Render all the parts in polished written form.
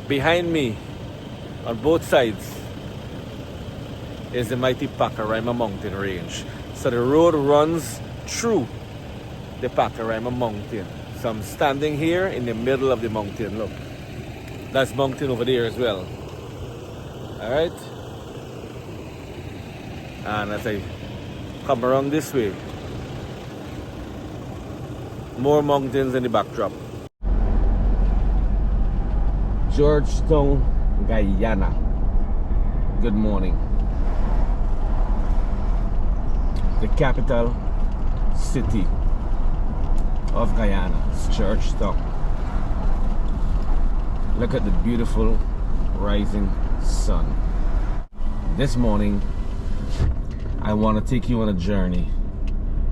Behind me, on both sides, is the mighty Pacaraima mountain range. So the road runs through the Pacaraima mountain. So I'm standing here in the middle of the mountain. Look, that's mountain over there as well. All right. And as I come around this way, more mountains in the backdrop. Georgetown, Guyana. Good morning. The capital city of Guyana is Georgetown. Look at the beautiful rising sun. This morning, I want to take you on a journey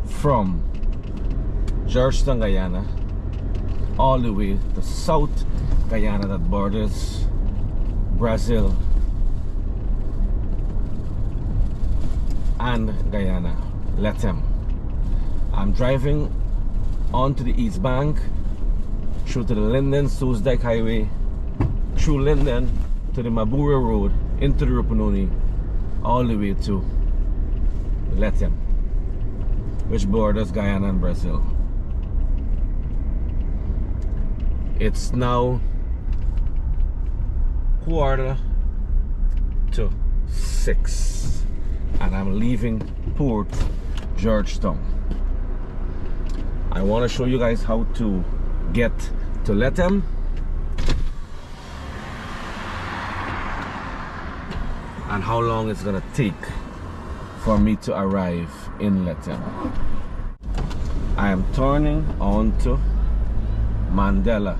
from Georgetown, Guyana, all the way to South Guyana that borders Brazil and Guyana, Lethem. I'm driving onto the east bank, through to the Linden Soesdijk Highway, through Linden to the Mabura Road, into the Rupununi, all the way to Lethem, which borders Guyana and Brazil. It's now 5:45 and I'm leaving Port Georgetown. I want to show you guys how to get to Lethem. And how long it's gonna take for me to arrive in Lethem. I am turning onto Mandela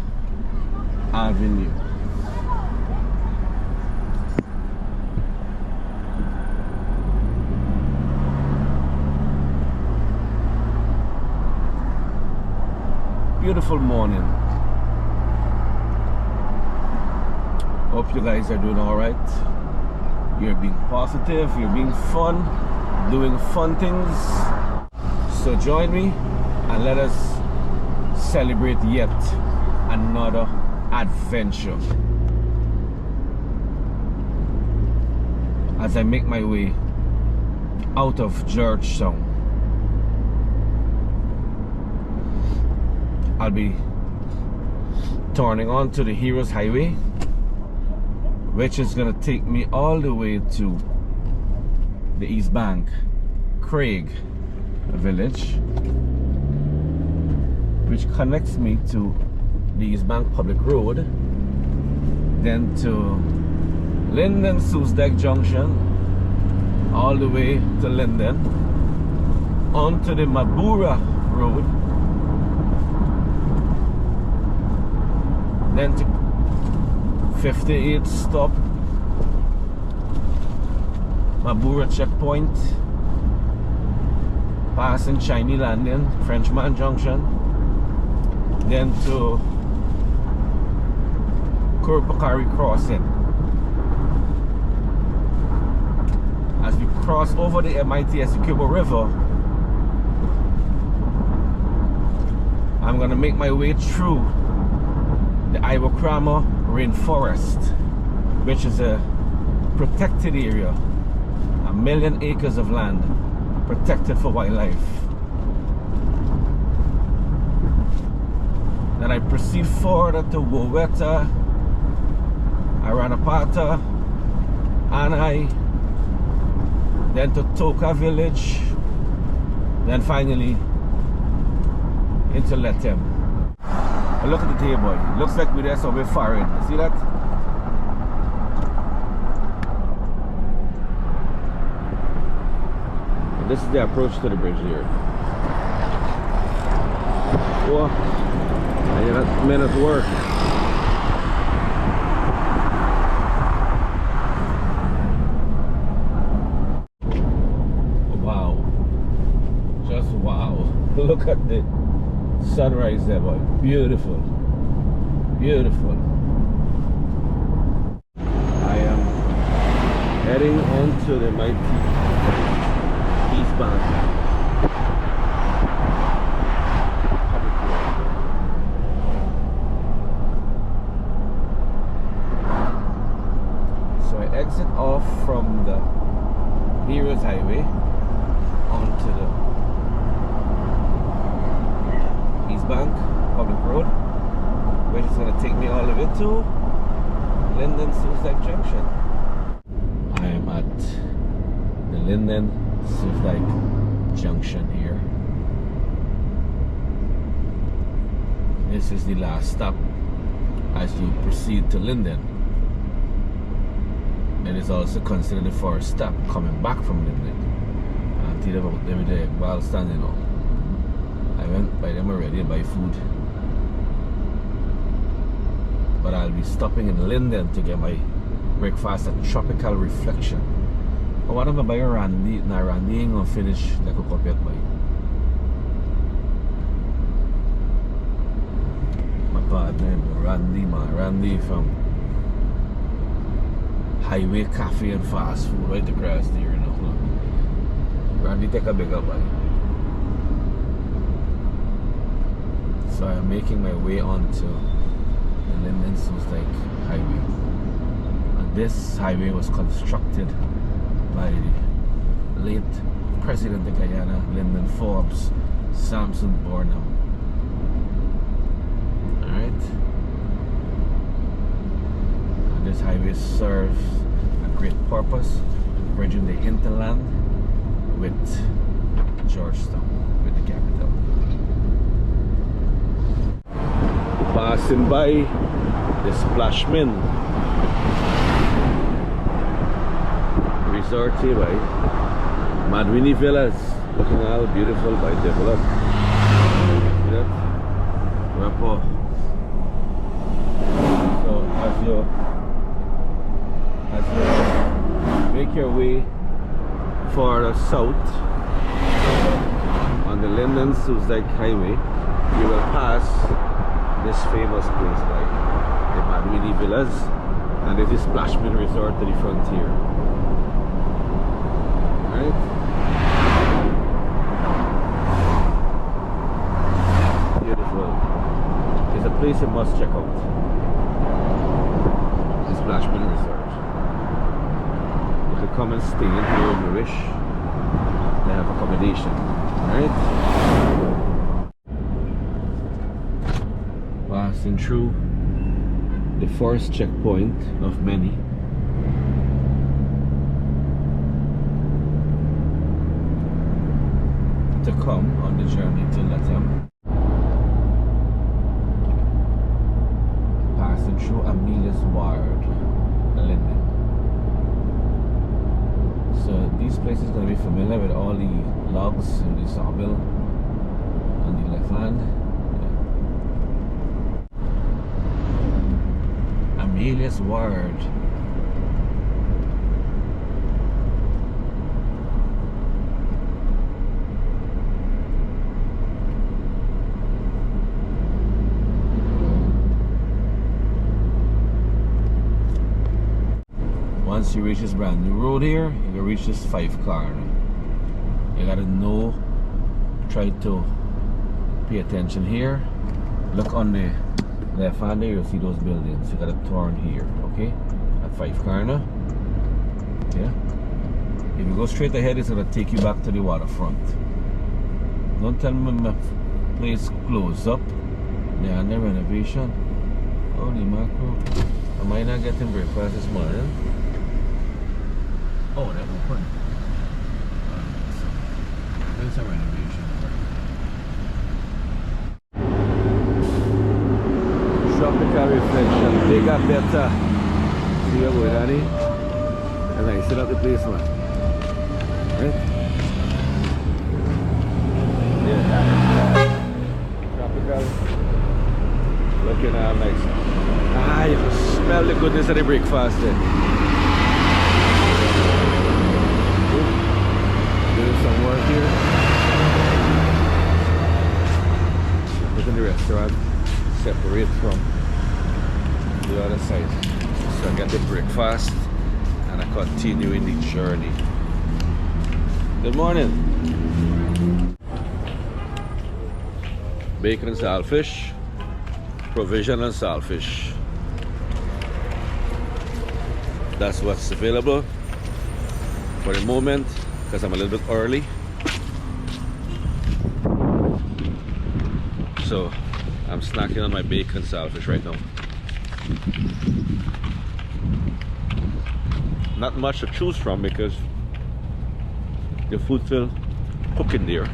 Avenue. Beautiful morning. Hope you guys are doing all right. You're being positive, you're being fun, doing fun things. So join me and let us celebrate yet another adventure as I make my way out of Georgetown. I'll be turning onto the Heroes Highway, which is gonna take me all the way to the East Bank Craig village, which connects me to the East Bank Public Road, then to Linden Soesdijk Junction, all the way to Linden, onto the Mabura Road, then to 58 stop Mabura checkpoint, passing Chinese Landing, Frenchman Junction, then to Kurpakari crossing. As we cross over the MIT Essequibo River, I'm gonna make my way through the Iwokrama Rainforest, which is a protected area, 1 million acres of land protected for wildlife. Then I proceed further to Woweta, Aranapata, Anai, then to Toka village, then finally into Lethem. But look at the day, boy. Looks like we're there somewhere far in. See that? This is the approach to the bridge here. Whoa. And that minute's work. Wow. Just wow. Look at the sunrise there, boy. Beautiful. Beautiful. I am heading on to the mighty East Bank. off from the Heroes Highway onto the East Bank Public Road, which is going to take me all the way to Linden Suicide Junction. I am at the Linden Suicide Junction here. This is the last stop as you proceed to Linden. It is also considered the first stop coming back from Linden. I'll tell you about every day while standing up. I went by them already and buy food. But I'll be stopping in Linden to get my breakfast at Tropical Reflection. But what am I buying Randy? Now Randy ain't gonna finish like a copy at buy. My partner, Randy from Highway Cafe and Fast Food right across there, you know. Randy take a big up buy. So I'm making my way onto the Linden Suicide Highway. And this highway was constructed by the late President of Guyana, Lyndon Forbes Samson Burnham. Alright. And this highway serves a great purpose, bridging the hinterland with Georgetown, with the capital. Passing by the Splashman Resort here by Madwini Villas, looking all beautiful by developed. See that? Rapport. So as you make your way further south on the Linden Suicide Highway, you will pass this famous place by the Madwini Villas, and this is Splashman Resort to the frontier. Alright? Beautiful. It's a place you must check out. The Splashman Resort. You can come and stay in here if you wish. They have accommodation. Alright? Passing through the first checkpoint of many. To come on the journey to Lethem. Passing through Amelia's Ward, Linden. So these places are going to be familiar with all the logs in the sawmill on the left hand. Amelia's Ward. Once you reach this brand new road here, you can reach this 5 car. You gotta know, try to pay attention here. Look on the left hand there, you'll see those buildings. You gotta turn here, okay? At 5 car now. Yeah. If you go straight ahead, it's gonna take you back to the waterfront. Don't tell me my place closed up. They're under renovation. Holy macro. Am I not getting breakfast this morning? Oh, they're open. There's a renovation. Tropical Reflection, bigger, better. See where we're at, and I set up the place, man. Right? Yeah. Tropical. Looking all nice. Ah, you can smell the goodness of the breakfast there. Doing some work here. Look in the restaurant. Separate from the other side. So I get the breakfast and I continue in the journey. Good morning. Bacon and saltfish. Provision and saltfish. That's what's available for the moment because I'm a little bit early. So I'm snacking on my bacon saltfish right now. Not much to choose from because the food's still cooking there.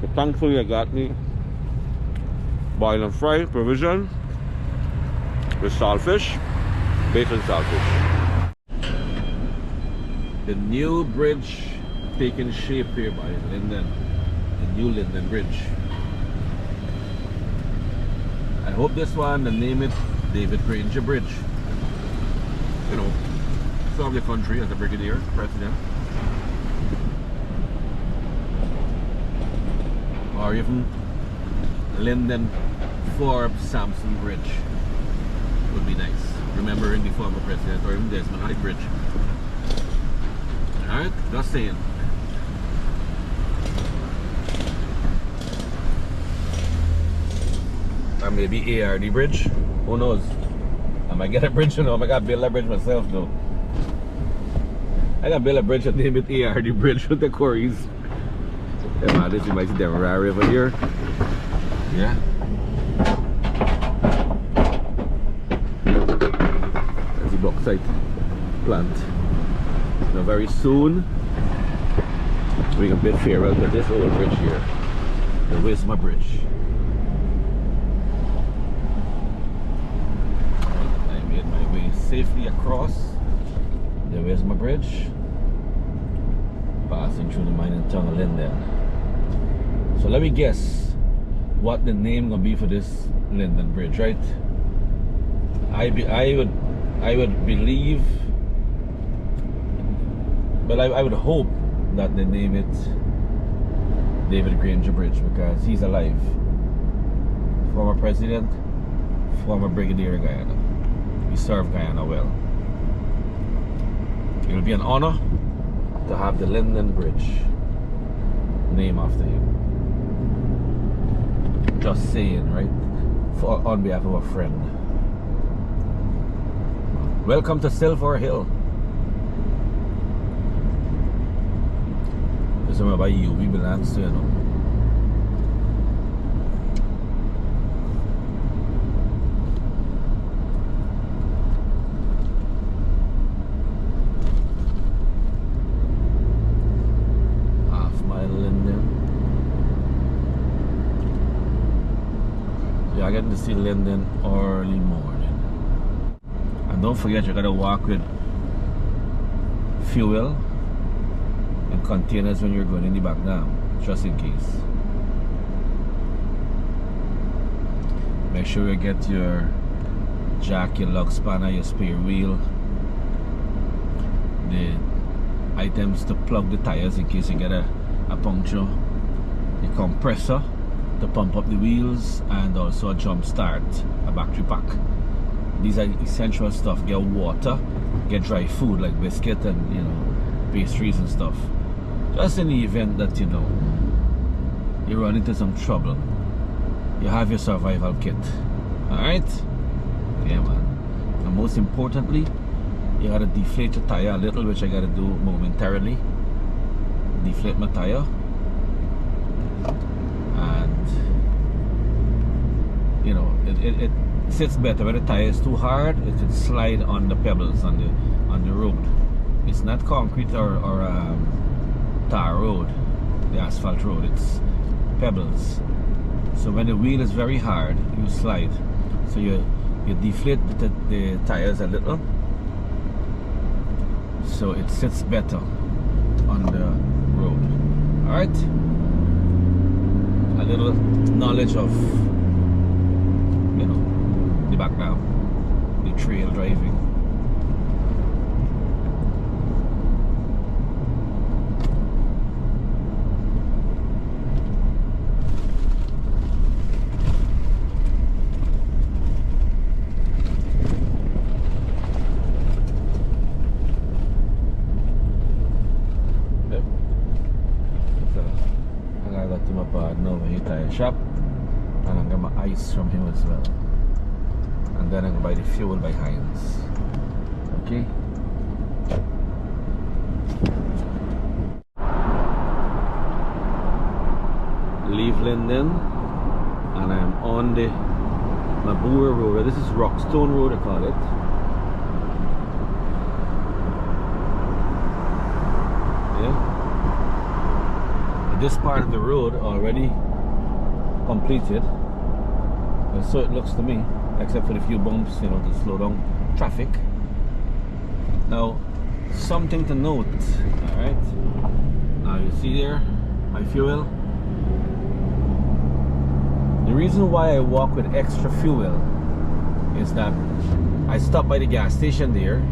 But thankfully I got me boil and fry provision with saltfish, bacon saltfish. The new bridge taking shape here by Linden, the new Linden Bridge. I hope this one, they name it David Granger Bridge. You know, serve the country as a brigadier, president. Or even Linden Forbes Sampson Bridge would be nice. Remembering the former president, or even Desmond High Bridge. Alright, just saying. Or maybe ARD Bridge. Who knows? I might get a bridge, you know. I might gotta build a bridge myself though. I gotta build a bridge and name it ARD Bridge with the quarries. Yeah, man, this you might see the Rari over here. Yeah. That's the bauxite plant. Now very soon we can bid farewell to this old bridge here. The Wisma Bridge. I made my way safely across the Wisma Bridge, passing through the mining town of Linden. So let me guess what the name gonna be for this Linden Bridge, right? I would believe, but I would hope that they name it David Granger Bridge because he's alive. Former president, former brigadier of Guyana. He served Guyana well. It will be an honor to have the Linden Bridge named after him. Just saying, right? On behalf of a friend. Welcome to Silver Hill. This is about you. We belong to, you know. Half mile Linden. Yeah, I get to see Linden early morning. And don't forget, you gotta walk with fuel and containers when you're going in the back now, just in case. Make sure you get your jack, your lug spanner, your spare wheel, the items to plug the tires in case you get a puncture, the compressor to pump up the wheels, and also a jump start, a battery pack. These are essential stuff. Get water, get dry food like biscuit and, you know, pastries and stuff. Just in the event that, you know, you run into some trouble, you have your survival kit. Alright? Yeah, man. And most importantly, you gotta deflate your tire a little, which I gotta do momentarily. Deflate my tire. And, you know, it sits better. When the tire is too hard, it can slide on the pebbles on the road. It's not concrete or tar road, the asphalt road. It's pebbles. So when the wheel is very hard, you slide. So you deflate the tires a little, so it sits better on the road. All right. A little knowledge of, you know, the background, the trail driving. Yep. So I got to my partner over here tire shop, and I'm gonna get my ice from him as well. And then I'm gonna buy the fuel by Heinz. Okay. Leave Linden and I'm on the Mabura Road. This is Rockstone Road, I call it. Yeah. This part of the road already completed. So it looks to me, except for the few bumps, you know, to slow down traffic. Now, something to note, alright? Now you see there, my fuel. The reason why I walk with extra fuel is that I stopped by the gas station there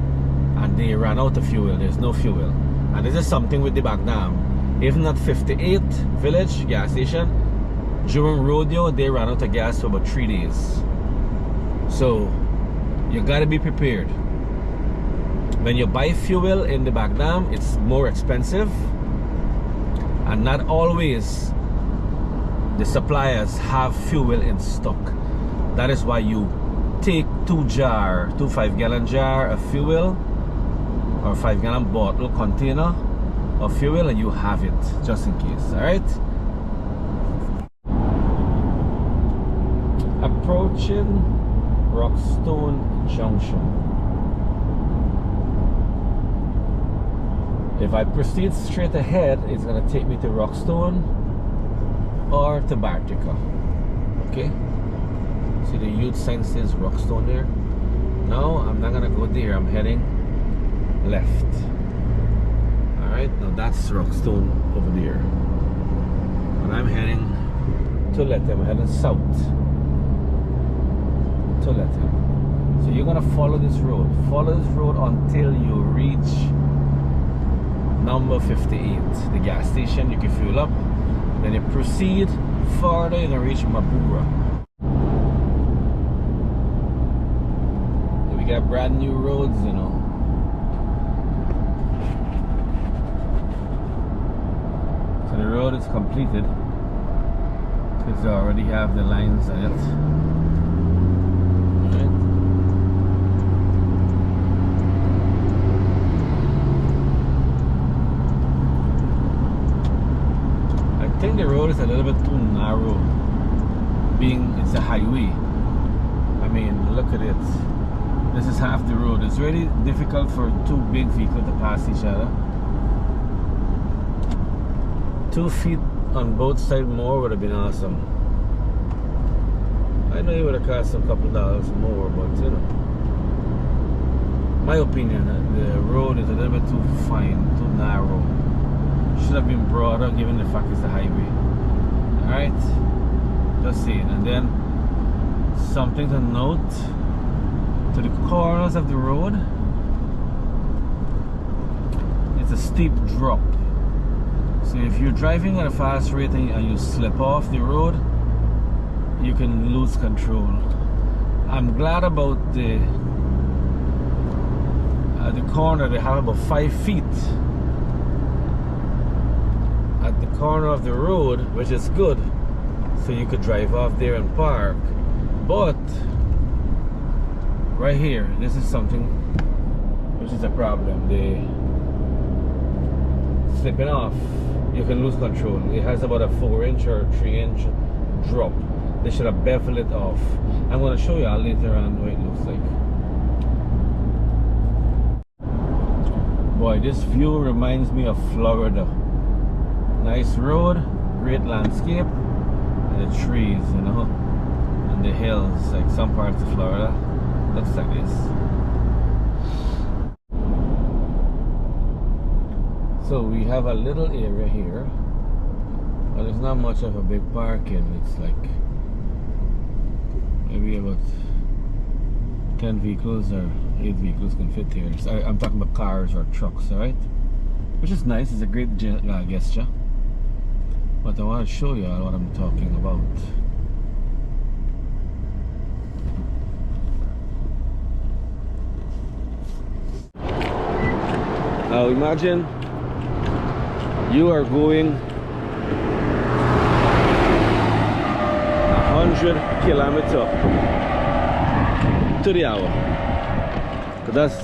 and they ran out of fuel. There's no fuel. And this is something with the Bagnam. Even at 58 Village gas station, during rodeo they ran out of gas for about 3 days. So you gotta be prepared. When you buy fuel in the Bagnam, it's more expensive, and not always the suppliers have fuel in stock. That is why you take 2 5-gallon jar of fuel, or 5-gallon bottle container of fuel, and you have it just in case. All right. Approaching Rockstone Junction. If I proceed straight ahead, it's gonna take me to Rockstone or to Bartica. Okay. See the youth sign says Rockstone there. No, I'm not gonna go there. I'm heading left. Alright, now that's Rockstone over there. And I'm heading to Lethem. I'm heading south to Lethem. So you're gonna follow this road. Follow this road until you reach number 58, the gas station. You can fuel up. Then you proceed further, you're gonna reach Mabura. We got brand new roads, you know. So the road is completed because they already have the lines on it. Right. I think the road is a little bit too narrow, being it's a highway. I mean, look at it. This is half the road. It's really difficult for 2 big vehicles to pass each other. 2 feet on both sides more would have been awesome. I know it would have cost a couple dollars more, but you know, my opinion, the road is a little bit too fine, too narrow. Should have been broader given the fact it's a highway. Alright, just saying. And then something to note, to the corners of the road, it's a steep drop. So if you're driving at a fast rate and you slip off the road, you can lose control. I'm glad about the at the corner they have about 5 feet at the corner of the road, which is good, so you could drive off there and park. But right here, this is something which is a problem. The slipping off, you can lose control. It has about a 4-inch or 3-inch drop. They should have beveled it off. I'm going to show you later on what it looks like. Boy, this view reminds me of Florida. Nice road, great landscape, and the trees, you know, and the hills, like some parts of Florida. Looks like this. So we have a little area here, but there's not much of a big parking. It's like maybe about 10 vehicles or 8 vehicles can fit here. So I'm talking about cars or trucks, alright? Which is nice, it's a great gesture. But I want to show you what I'm talking about. Now imagine you are going 100 kilometers to the hour. That's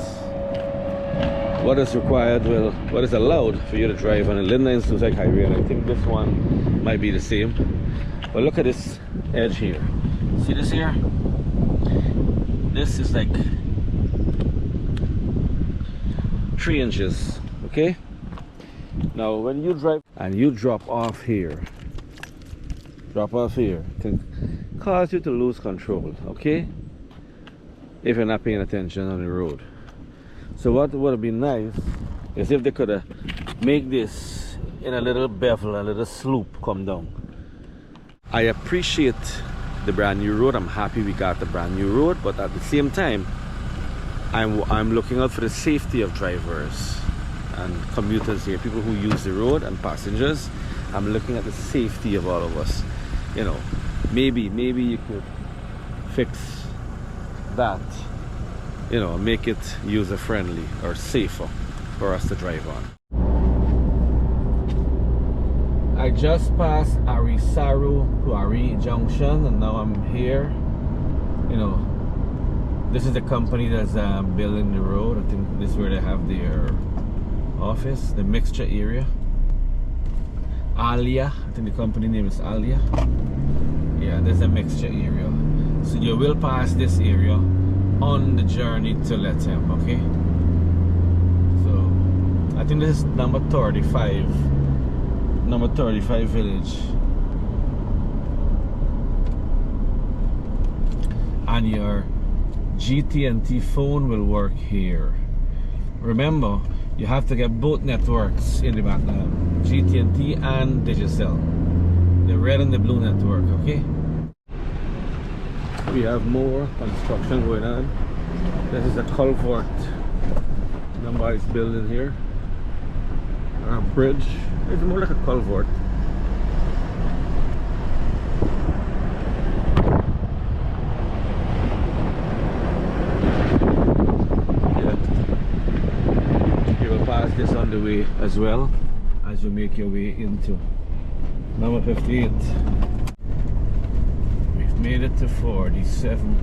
what is required, well, what is allowed for you to drive on the Linden and Sussex Highway, and I think this one might be the same. But look at this edge here. See this here? This is like 3 inches, okay? Now when you drive and you drop off here, it can cause you to lose control, okay? If you're not paying attention on the road. So what would have been nice is if they could have make this in a little bevel, a little slope come down. I appreciate the brand new road. I'm happy we got the brand new road, but at the same time I'm looking out for the safety of drivers and commuters here, people who use the road and passengers. I'm looking at the safety of all of us. You know, maybe you could fix that, you know, make it user friendly or safer for us to drive on. I just passed Arisaru Puari Junction and now I'm here. You know, this is the company that's building the road. I think this is where they have their office, the mixture area. Alia, I think the company name is Alia. Yeah, there's a mixture area. So you will pass this area on the journey to Lethem, okay? So I think this is number 35 village, and your GT&T phone will work here. Remember, you have to get both networks in the background, GT&T and Digicel, the red and the blue network, okay? We have more construction going on. This is a culvert nobody's building here, or a bridge. It's more like a culvert. Yeah. You will pass this on the way as well as you make your way into number 58. We've made it to 47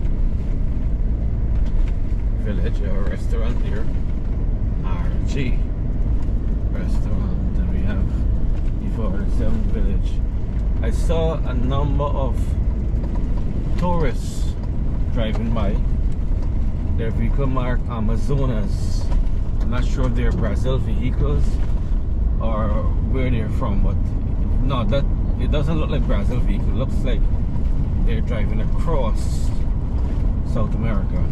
village, or restaurant here, RG restaurant. We have the 47 village. I saw a number of tourists driving by. Their vehicle marked Amazonas. I'm not sure if they're Brazil vehicles or where they're from, but no, that it doesn't look like Brazil vehicle. It looks like they're driving across South America.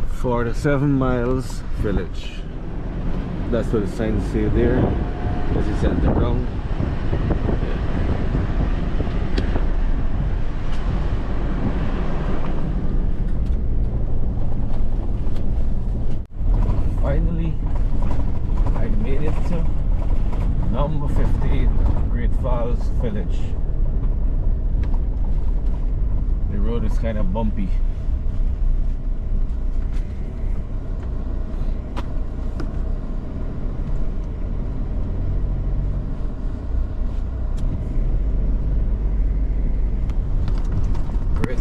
47 miles village. That's what the sign says there. This is center ground. Finally, I made it to number 58, Great Falls Village. The road is kind of bumpy.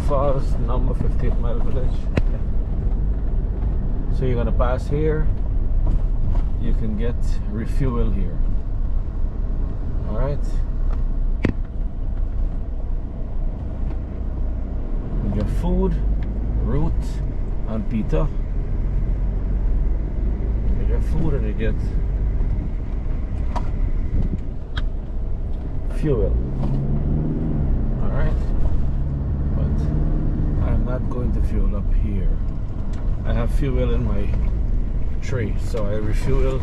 Falls, number 58 mile village. So you're gonna pass here. You can get refuel here. All right. You get food, root, and pita. You get food and you get fuel. All right. I'm not going to fuel up here. I have fuel in my tray, so I refuel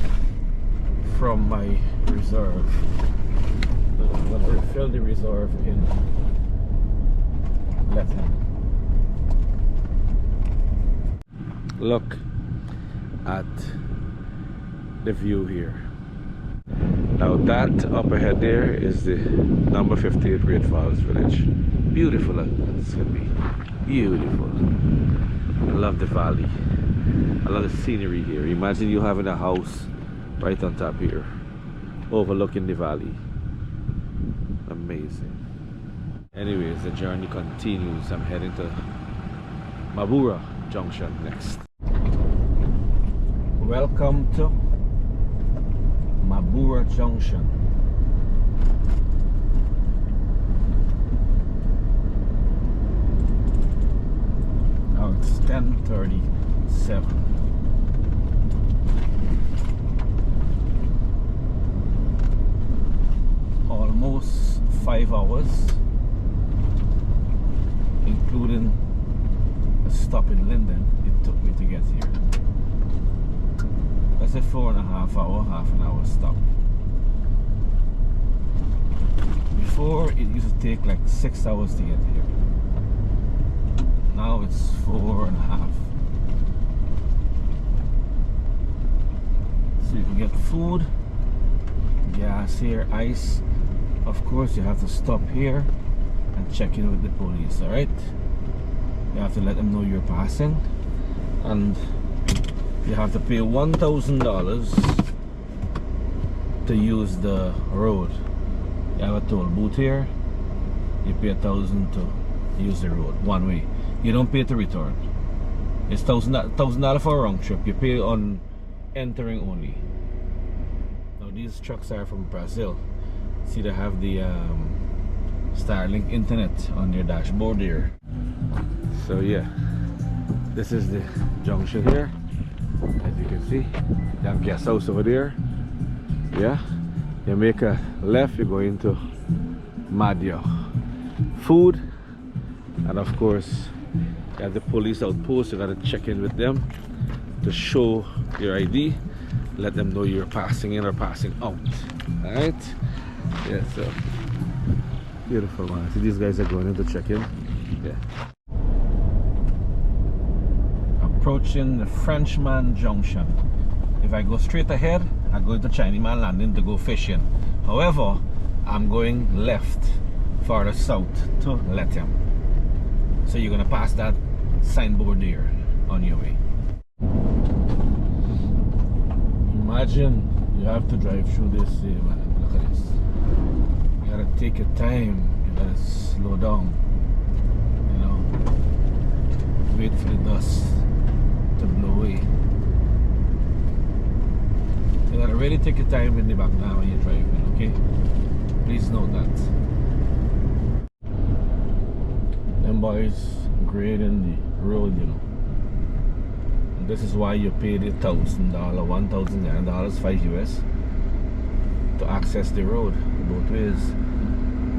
from my reserve. I'm going to refill the reserve in Lethem. Look at the view here. Now that up ahead there is the number 58 Great Falls Village. Beautiful, it's going to be beautiful. I love the valley. I love the scenery here. Imagine you having a house right on top here, overlooking the valley. Amazing. Anyways, the journey continues. I'm heading to Mabura Junction next. Welcome to Mabura Junction. Now it's 10:37. Almost 5 hours, including a stop in Linden, it took me to get here. That's a 4.5 hour, half an hour stop. Before it used to take like 6 hours to get here. Now it's 4.5. So you can get food, gas here, ice. Of course, you have to stop here and check in with the police, alright? You have to let them know you're passing, and you have to pay $1,000 to use the road. You have a toll booth here, you pay $1,000 to use the road, one way. You don't pay to return. It's $1,000 for a round trip. You pay on entering only. Now these trucks are from Brazil. See, they have the Starlink internet on their dashboard here. So yeah, this is the junction here. As you can see, you have guest house over there. Yeah, you make a left, you go into Madio. Food, and of course you have the police outpost. You gotta check in with them to show your ID, let them know you're passing in or passing out. Alright? Yeah, so beautiful, man. See, these guys are going in to check in. Yeah. Approaching the Frenchman Junction. If I go straight ahead, I go to Chinaman Landing to go fishing. However, I'm going left, farther south to Lethem. So you're gonna pass that signboard there on your way. Imagine you have to drive through this, man. Look at this. You gotta take your time. You gotta slow down. You know, wait for the dust to blow away. You gotta really take your time in the back now when you're driving, okay? Please note that. Them boys grading the road, you know. And this is why you pay the $1,000, $1,000, $5 US to access the road both ways.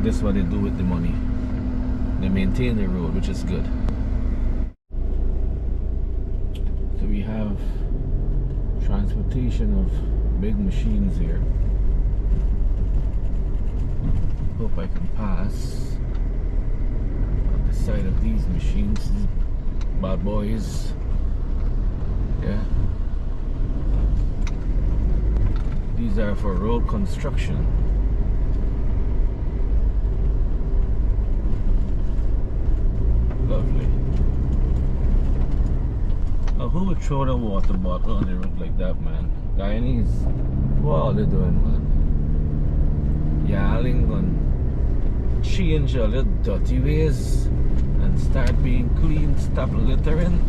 This is what they do with the money. They maintain the road, which is good. So we have transportation of big machines here. Hope I can pass on the side of these machines. These bad boys. Yeah. These are for road construction. Lovely. Now, who would throw the water bottle on the road like that, man? Guyanese, what are they doing, man? Yelling on change all the dirty ways and start being clean. Stop littering.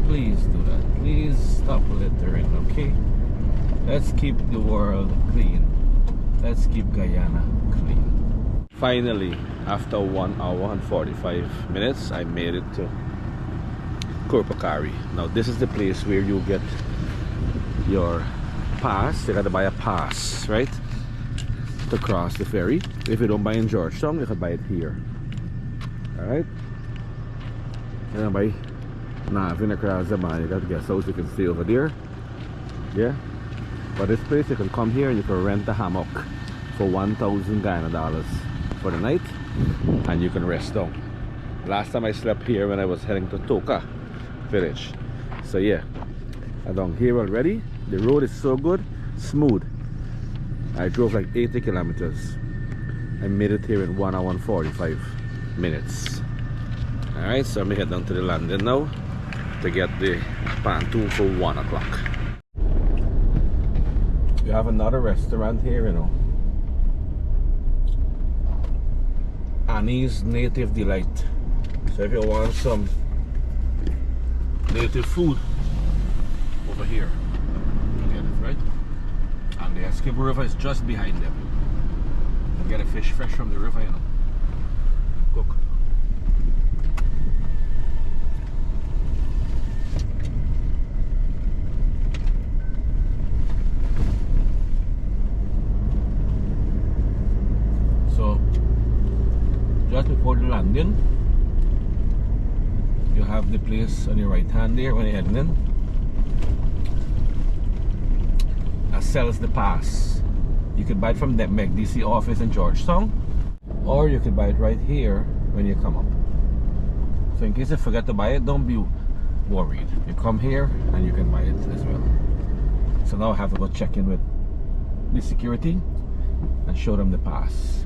Please do that. Please stop littering, okay? Let's keep the world clean. Let's keep Guyana clean. Finally, after 1 hour and 45 minutes, I made it to Korpakari. Now this is the place where you get your pass. You gotta buy a pass, right, to cross the ferry. If you don't buy in Georgetown, you can buy it here. Alright? You can buy nothing across the man. You got to guest house, you can stay over there. Yeah? But this place, you can come here and you can rent a hammock for $1,000 Guyana for the night, and you can rest down. Last time I slept here when I was heading to Toka village. So yeah, I'm down here already. The road is so good, smooth. I drove like 80 kilometers. I made it here in 1 hour and 45 minutes. Alright, so I'm gonna head down to the landing now to get the pontoon for 1 o'clock. We have another restaurant here, you know. Annie's Native Delight. So if you want some native food, over here. You get it, right? And the Essequibo River is just behind them. You get a fish fresh from the river, you know. Cook. So, just before the landing, you have the place on your right hand there when you're heading in. That sells the pass. You can buy it from the McDC office in Georgetown, or you can buy it right here when you come up. So in case you forget to buy it, don't be worried. You come here and you can buy it as well. So now I have to go check in with the security and show them the pass.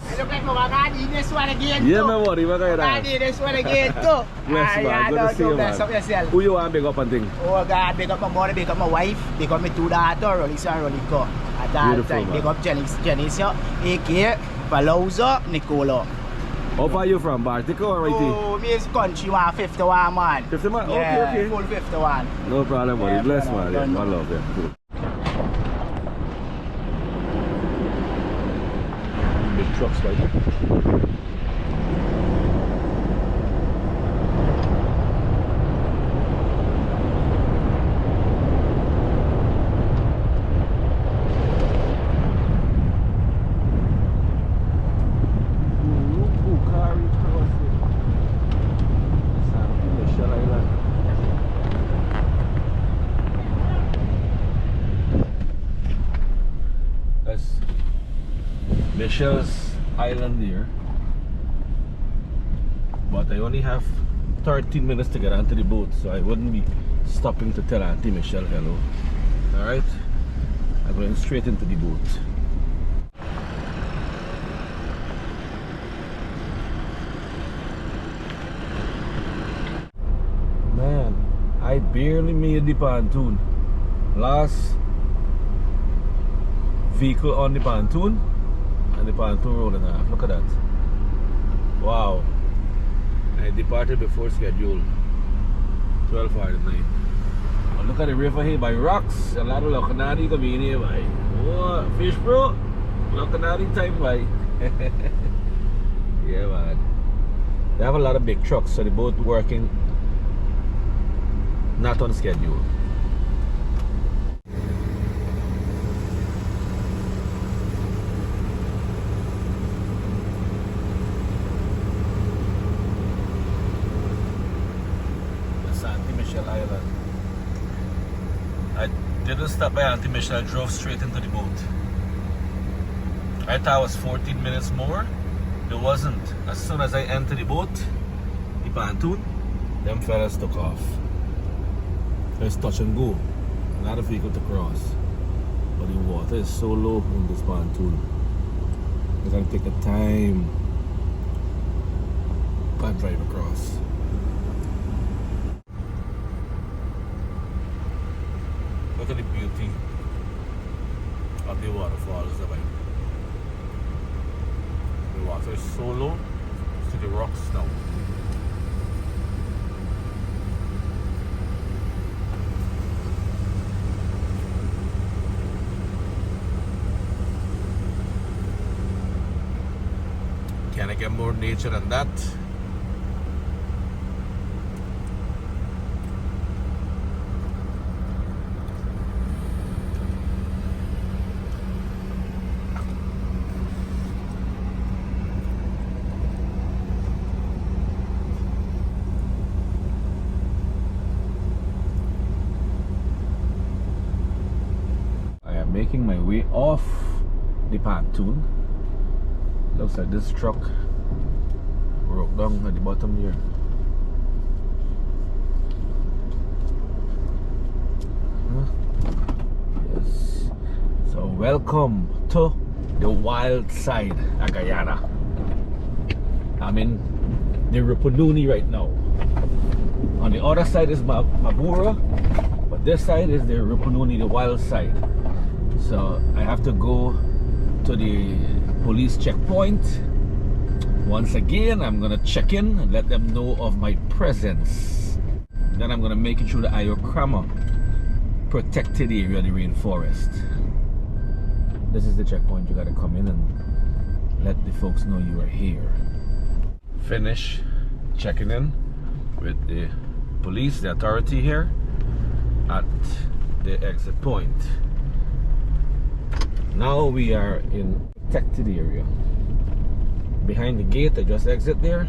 Yeah, my buddy, what are I did this one again too. Bless man, good to see you, man. Who you want big up and thing? Oh God, big up my mother, big up my wife, big up my two daughters, Rolisa and Rolico. At that time, big up Janicia, A.K. Palauza, Nicola. How far are you from, Bartico or right here? Oh, me is country 151 man. 51? Yeah, Okay. full 51. No problem, buddy. Yeah, Bless man, man. Yeah, I love that. Cool. Big trucks right there. Michelle's Island here, but I only have 13 minutes to get onto the boat, so I wouldn't be stopping to tell Auntie Michelle hello. Alright, I'm going straight into the boat. Man, I barely made the pontoon. Last vehicle on the pontoon, and the pontoon rolling off. Look at that. Wow. I departed before schedule. 12:49. Oh, look at the river here by rocks. A lot of Locanati coming in here by. Oh, fish bro. Locanati time by. Yeah man. They have a lot of big trucks, so the boat working not on schedule. Island. I didn't stop by Auntie Michelle, I drove straight into the boat. I thought it was 14 minutes more. It wasn't. As soon as I entered the boat, the pontoon, them fellas took off. It's touch and go. Not a vehicle to cross. But the water is so low in this pontoon. You gotta take the time. Can't drive across. Look at the beauty of the waterfalls. The water is so low to the rocks now. Can I get more nature than that? Making my way off the pontoon. Looks like this truck broke down at the bottom here. Yes. So welcome to the wild side of Guyana. I'm in the Rupununi right now. On the other side is Mabura, but this side is the Rupununi, the wild side. So I have to go to the police checkpoint. Once again, I'm gonna check in and let them know of my presence. Then I'm gonna make it through the Iocrama protected area of the rainforest. This is the checkpoint. You gotta come in and let the folks know you are here. Finish checking in with the police, the authority here at the exit point. Now we are in protected area. Behind the gate, I just exit there.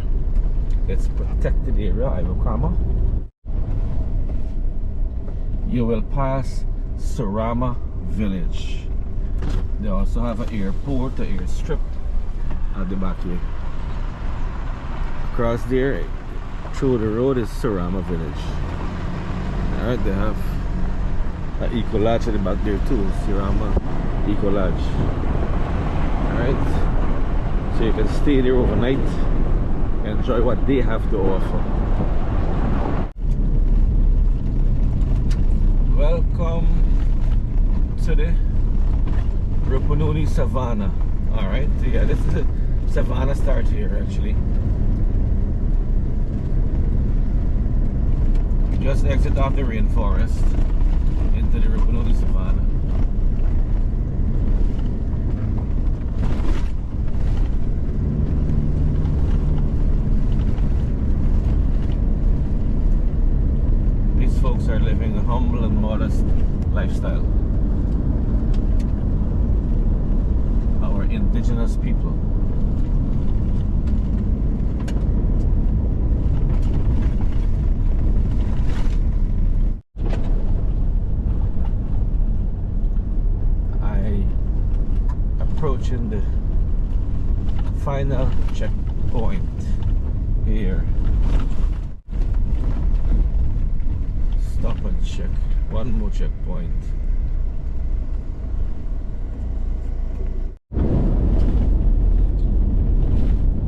It's protected area, I will comma. You will pass Surama village. They also have an airport, an airstrip at the back here. Across there, through the road is Surama village. Alright, they have an eco lodge at the back there too, Surama Eco Lodge. Alright, so you can stay there overnight, enjoy what they have to offer. Welcome to the Rupununi Savanna. Alright, so yeah, this is it. Savanna starts here actually. We just exit off the rainforest into the Rupununi Savanna. These folks are living a humble and modest lifestyle. Our indigenous people. Approaching the final checkpoint here. Stop and check. One more checkpoint.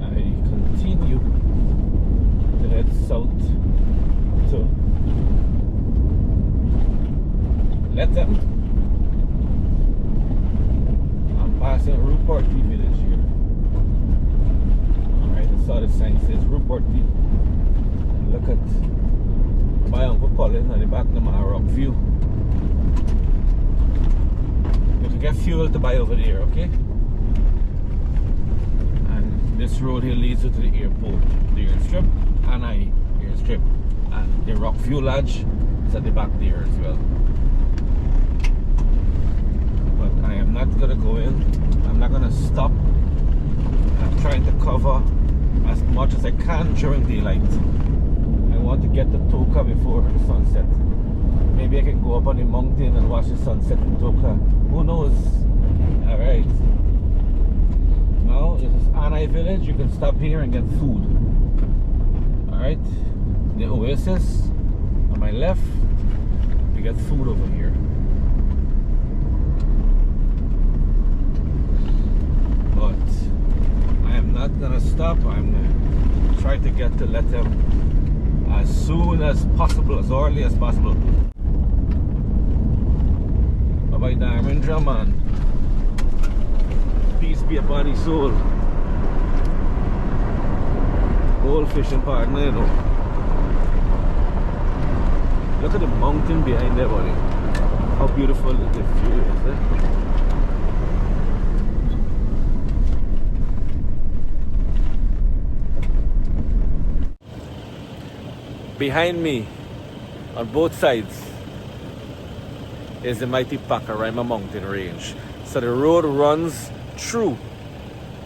I continue to head south to Lethem. Passing Ruporti village here. Alright, I saw the sign says Ruporti. And look at my Uncle Colin at the back of the rock view. You can get fuel to buy over there, okay? And this road here leads you to the airport, the airstrip, and airstrip. And the rock view lodge is at the back there as well. I am not going to go in. I'm not going to stop. I'm trying to cover as much as I can during daylight. I want to get to Toka before the sunset. Maybe I can go up on the mountain and watch the sunset in Toka. Who knows? Alright. Now, this is Anai village. You can stop here and get food. Alright. The oasis on my left. You get food over here. But I am not gonna stop. I'm gonna try to get to Lethem as soon as possible, as early as possible. Bye bye, Dharmendra, man. Peace be upon his soul. Old fishing partner, you know. Look at the mountain behind there, buddy. How beautiful the view is, eh? Behind me, on both sides, is the mighty Pacaraima mountain range. So the road runs through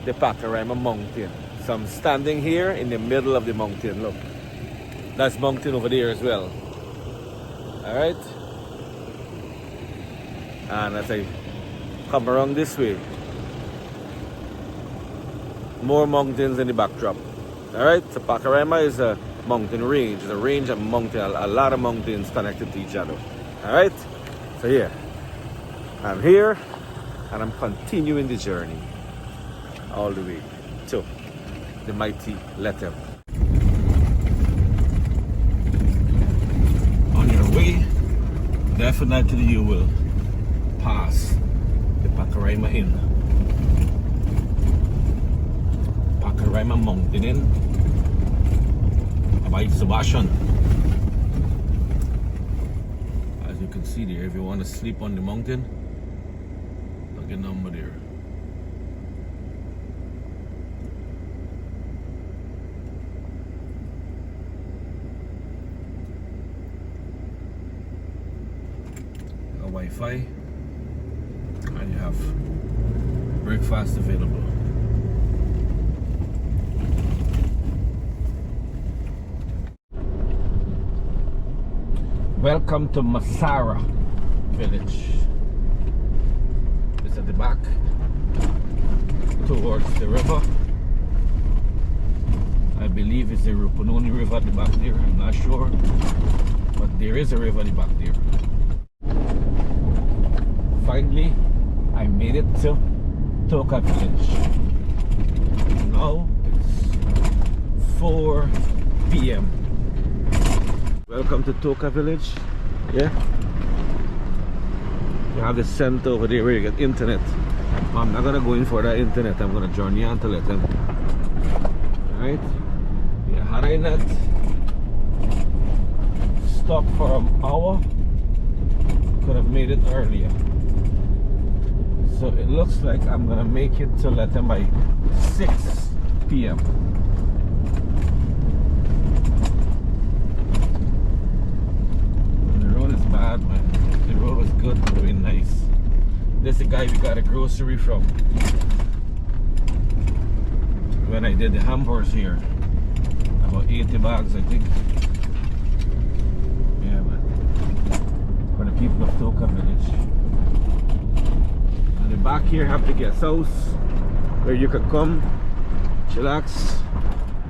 the Pacaraima mountain. So I'm standing here in the middle of the mountain. Look, that's mountain over there as well. Alright? And as I come around this way, more mountains in the backdrop. Alright? So Pacaraima is a mountain range. It's a range of mountains, a lot of mountains connected to each other. Alright? So yeah, I'm here and I'm continuing the journey all the way to the mighty Lethem. On your way, definitely you will pass the Pacaraima Inn. Pacaraima Mountain Inn by Sebastian. As you can see, see there. If you want to sleep on the mountain, I'll get a number there. Wi-Fi, and you have breakfast available. Welcome to Masara village. It's at the back towards the river. I believe it's the Rupununi River at the back there. I'm not sure, but there is a river at the back there. Finally, I made it to Toka village. Now it's 4 p.m. Welcome to Toka village. Yeah, you have the center over there where you get internet. I'm not gonna go in for that internet. I'm gonna journey on to Lethem. Alright, yeah, had I not stopped for an hour, could have made it earlier. So it looks like I'm gonna make it to Lethem by 6 p.m. The road is bad, man. The road was good, very nice. This is the guy we got a grocery from when I did the hampers here. About 80 bags, I think. Yeah, man. For the people of Toka village. The back here have the guest house where you can come, chillax,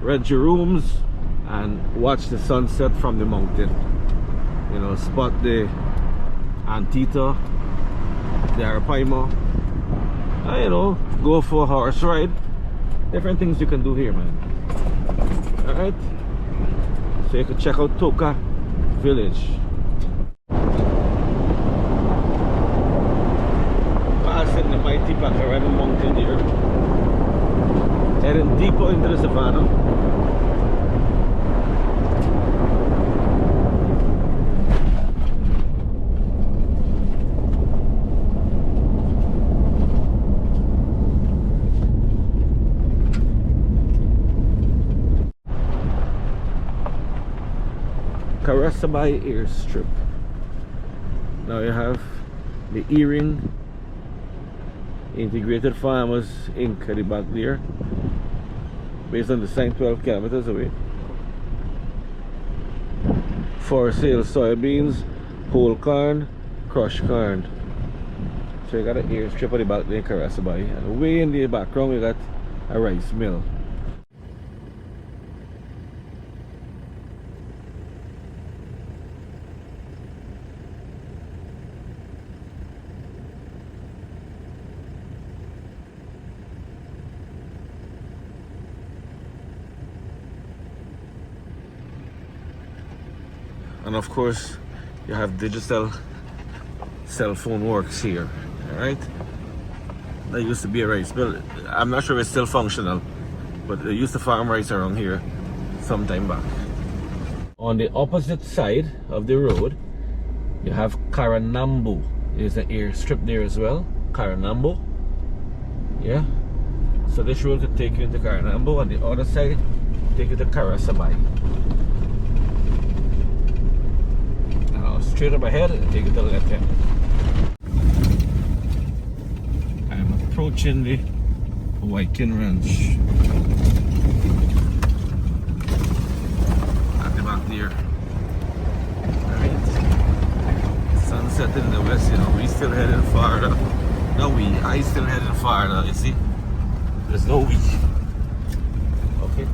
rent your rooms, and watch the sunset from the mountain. You know, spot the Antita, the Arapaima, and, you know, go for a horse ride. Different things you can do here, man. Alright, so you can check out Toka village. Passing the mighty Panorama mountain here, heading deeper into the savanna. Karasabai airstrip. Now you have the Earring Integrated Farmers Inc. at the back there, based on the sign 12 kilometers away. For sale soybeans, whole corn, crushed corn. So you got an airstrip at the back there in Karasabai, and way in the background we got a rice mill. And of course you have digital cell phone works here. Alright, that used to be a rice mill. I'm not sure if it's still functional, but they used to farm rice around here some time back. On the opposite side of the road you have Karanambo. There's an airstrip there as well, Karanambo. Yeah, so this road could take you into Karanambo, and the other side take you to Karasabai. Straight up ahead and take it to Lethem. I'm approaching the Viking Ranch at the back there. Alright, sunset in the west. You know, we still heading farther. No, I still heading farther. You see, there's no we. Okay,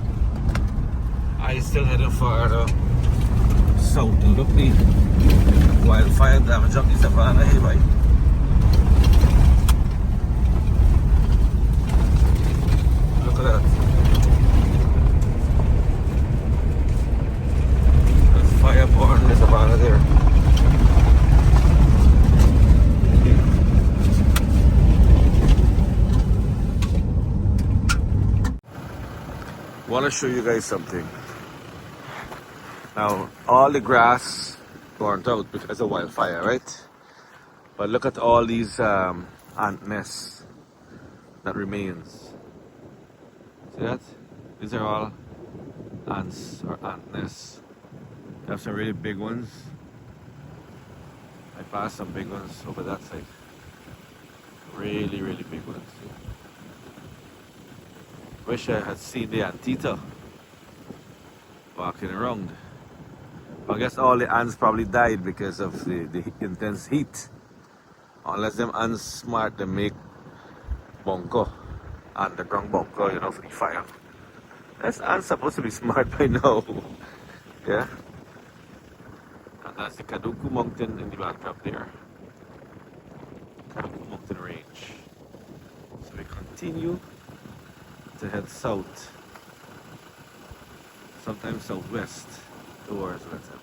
I still heading farther south. Look, the wildfire damage up the savanna here, right? Look at that. There's fire burning in the savanna there. Want to show you guys something. Now, all the grass burnt out because of wildfire, right? But look at all these ant nests that remains. See that? These are all ants or ant nests. They have some really big ones. I passed some big ones over that side. Really, really big ones. Wish I had seen the antita walking around. I guess all the ants probably died because of the intense heat. Unless them ants smart, they make bunker, underground bunker, you know, for the fire. That's ants supposed to be smart by now. Yeah? And that's the Kaduku mountain in the backdrop there. Kaduku mountain range. So we continue to head south, sometimes southwest towards Lethem.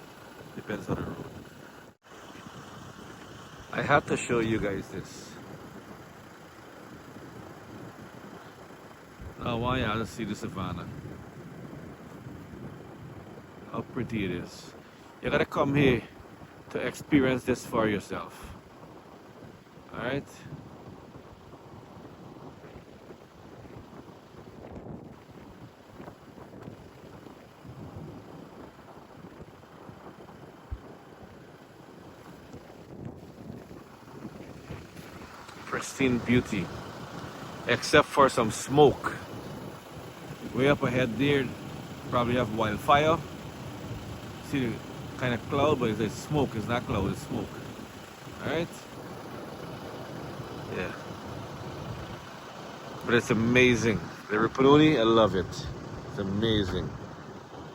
Depends on the road. I have to show you guys this. Now, why you have to see the savanna? How pretty it is. You gotta come here to experience this for yourself. Alright? Pristine beauty, except for some smoke. Way up ahead there, probably have wildfire. See the kind of cloud, but it's smoke. It's not cloud, it's smoke. Alright? Yeah. But it's amazing. The Rupununi, I love it. It's amazing.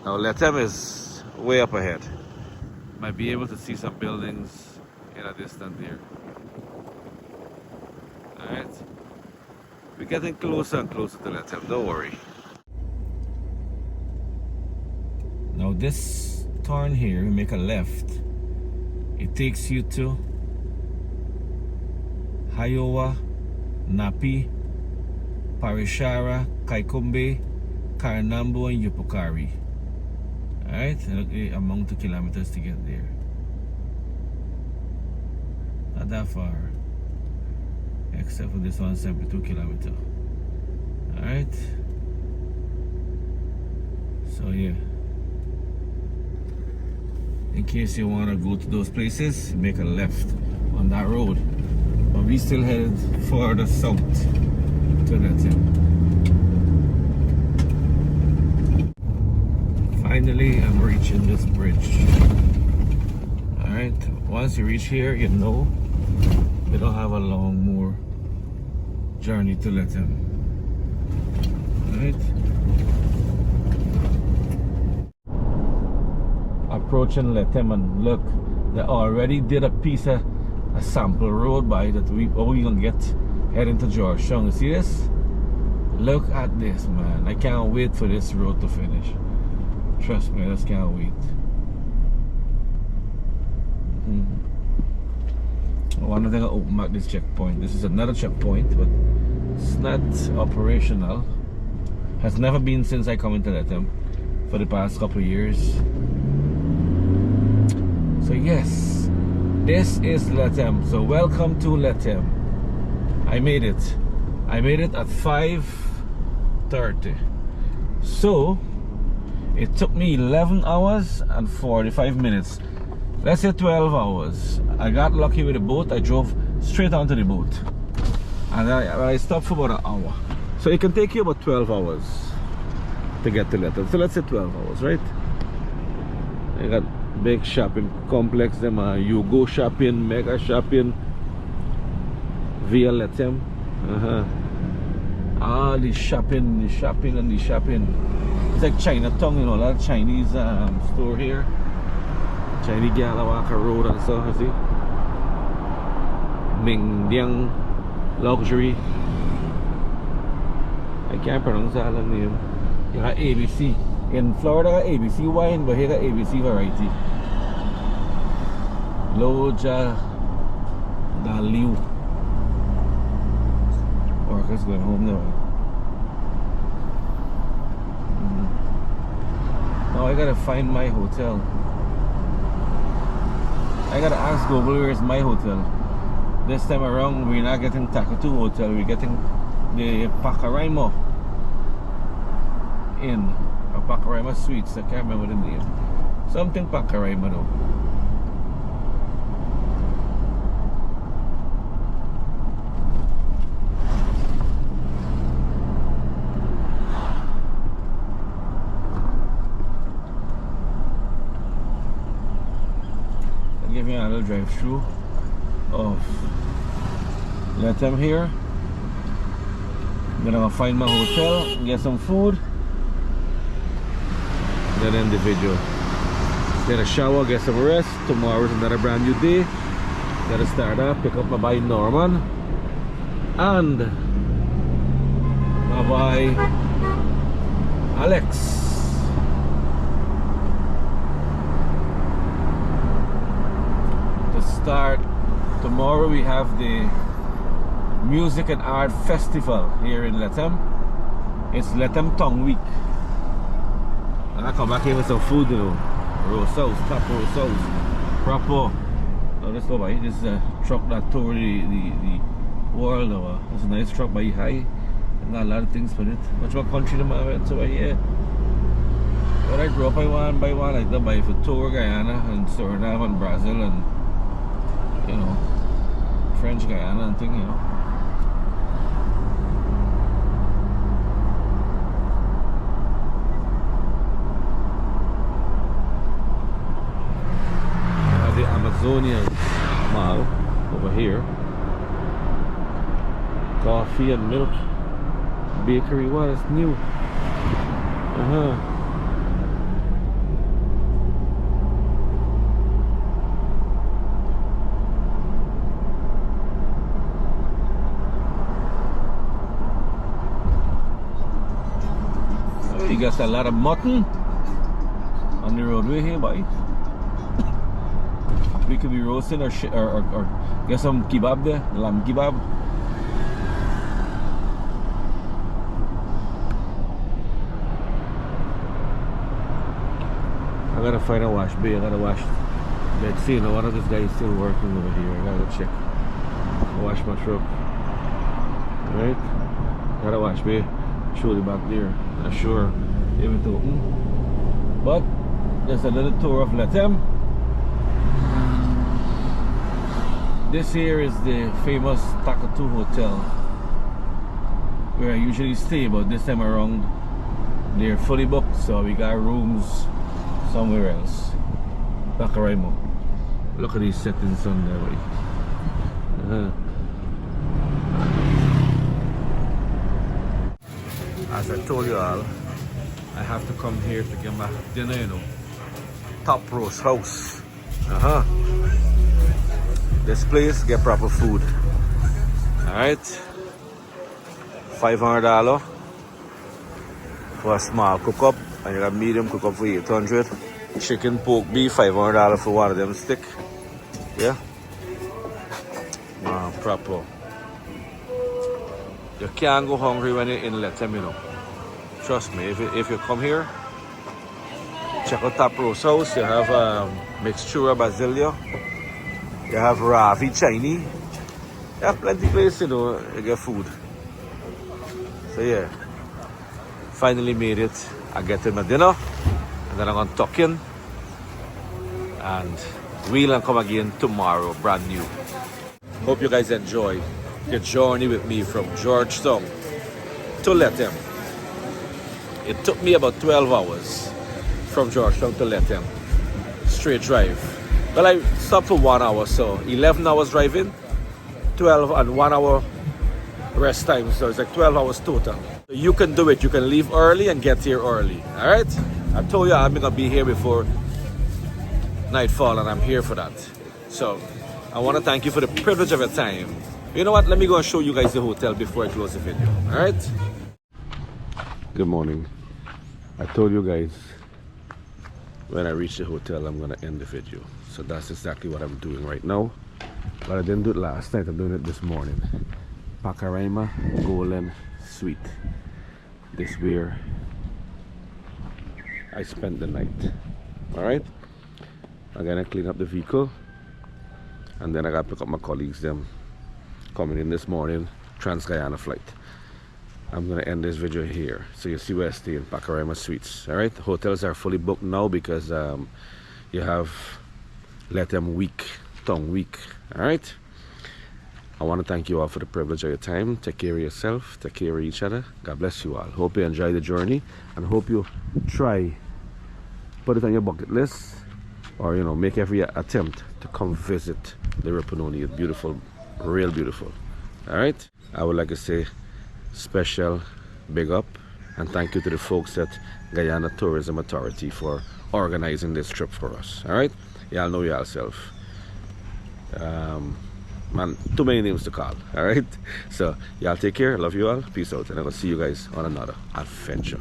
Now Lethem is way up ahead. Might be able to see some buildings in a distance there. Alright? We're getting closer and closer to Lethem, don't worry. Now this turn here, we make a left. It takes you to Hayowa, Napi, Parishara, Kaikombe, Karanambo, and Yupukari. Alright? Look the amount of kilometers to get there. Not that far. Except for this one, 72 kilometers. Alright? So yeah. In case you want to go to those places, make a left on that road. But we still headed further south to Lethem. Finally, I'm reaching this bridge. Alright, once you reach here, you know we don't have a long more journey to Lethem. Alright? Approaching Lethem, and look, they already did a piece of a sample road by that we gonna get heading to Georgetown. You see this? Look at this, man. I can't wait for this road to finish. Trust me, I just can't wait. I wonder if they're gonna open up this checkpoint. This is another checkpoint, but it's not operational. Has never been since I come into Lethem for the past couple of years. So yes, this is Lethem. So welcome to Lethem. I made it. I made it at 5:30. So it took me 11 hours and 45 minutes. Let's say 12 hours. I got lucky with the boat. I drove straight onto the boat. And I stopped for about an hour. So it can take you about 12 hours to get to Lethem. So let's say 12 hours, right? I got big shopping complex, them you go shopping, mega shopping via Lethem. The shopping. It's like Chinatown, you know, a lot of Chinese store here. Chinese Galawaka Road and so, you see. Mingdiang Luxury. I can't pronounce that name. You got ABC. In Florida, got ABC wine, but here got ABC variety. Loja Daliu. Workers going home now. Now I gotta find my hotel. I gotta ask Google where is my hotel. This time around we're not getting Takatu Hotel, we're getting the Pacaraima Inn or Pacaraima Suites. I can't remember the name. Something Pacaraima though. I'll give you a little drive through of Lethem here. I'm gonna go find my hotel, get some food, then end the video. Get a shower, get some rest. Tomorrow's another brand new day. Gotta start up, pick up my boy Norman and my boy Alex. To start, tomorrow we have the Music and Art Festival here in Lethem. It's Lethem Tongue Week. And I come back here with some food, you know. Roast sauce, top roast sauce, proper. Oh, this is this is a truck that toured the world over. It's a nice truck by high. And got a lot of things for it. Much more country than I went to here. When I grew up, I wanted by one like to buy for tour Guyana and Suriname and Brazil and, you know, French Guyana and thing, you know. The Amazonian Mall over here. Coffee and milk bakery. What is new? You got a lot of mutton on the roadway here, boy. We could be roasting or get some kebab there, lamb kebab. I gotta find a wash bay. I gotta wash. Let's see, one of these guys still working over here. I gotta check. Wash my truck. Right? Gotta wash bay. Surely back there. Not sure if it's open. But there's a little tour of Lethem. This here is the famous Takatu Hotel where I usually stay, but this time around they're fully booked, so we got rooms somewhere else. Pacaraima. Look at these settings on there, buddy. As I told you all, I have to come here to get my dinner, you know. Top Roast House. This place get proper food. Alright. $500 for a small cook up, and you got medium cook up for 800. Chicken, pork, beef, $500 for one of them stick. Yeah. Proper. You can't go hungry when you're in Lethem, you know. Trust me, if you come here, check out Top Roast House. You have Mixtura Basilia. You have Ravi Chinese. You have plenty of places, you know, you get food. So yeah, finally made it. I get in my dinner, and then I'm gonna tuck in, and we'll come again tomorrow, brand new. Hope you guys enjoy your journey with me from Georgetown to Lethem. It took me about 12 hours from Georgetown to Lethem, straight drive. Well, I stopped for 1 hour, so 11 hours driving, 12 and 1 hour rest time, so it's like 12 hours total. So you can do it. You can leave early and get here early. All right? I told you I'm gonna be here before nightfall, and I'm here for that. So I want to thank you for the privilege of your time. You know what? Let me go and show you guys the hotel before I close the video. All right? Good morning. I told you guys when I reach the hotel I'm gonna end the video, so that's exactly what I'm doing right now. But I didn't do it last night. I'm doing it this morning. Pacaraima Golden Suite. This where I spent the night. All right. I'm gonna clean up the vehicle, and then I gotta pick up my colleagues them coming in this morning, Trans-Guyana flight. I'm gonna end this video here, so you see where I stay in Pacoima Suites. All right, the hotels are fully booked now because you have Lethem week, tongue week. All right, I want to thank you all for the privilege of your time. Take care of yourself, take care of each other. God bless you all. Hope you enjoy the journey, and hope you try put it on your bucket list, or you know, make every attempt to come visit the Rupununi. It's beautiful, real beautiful. All right, I would like to say special big up and thank you to the folks at Guyana Tourism Authority for organizing this trip for us. All right, y'all know yourself, man, too many names to call. All right, so y'all take care, love you all, peace out, and I will see you guys on another adventure.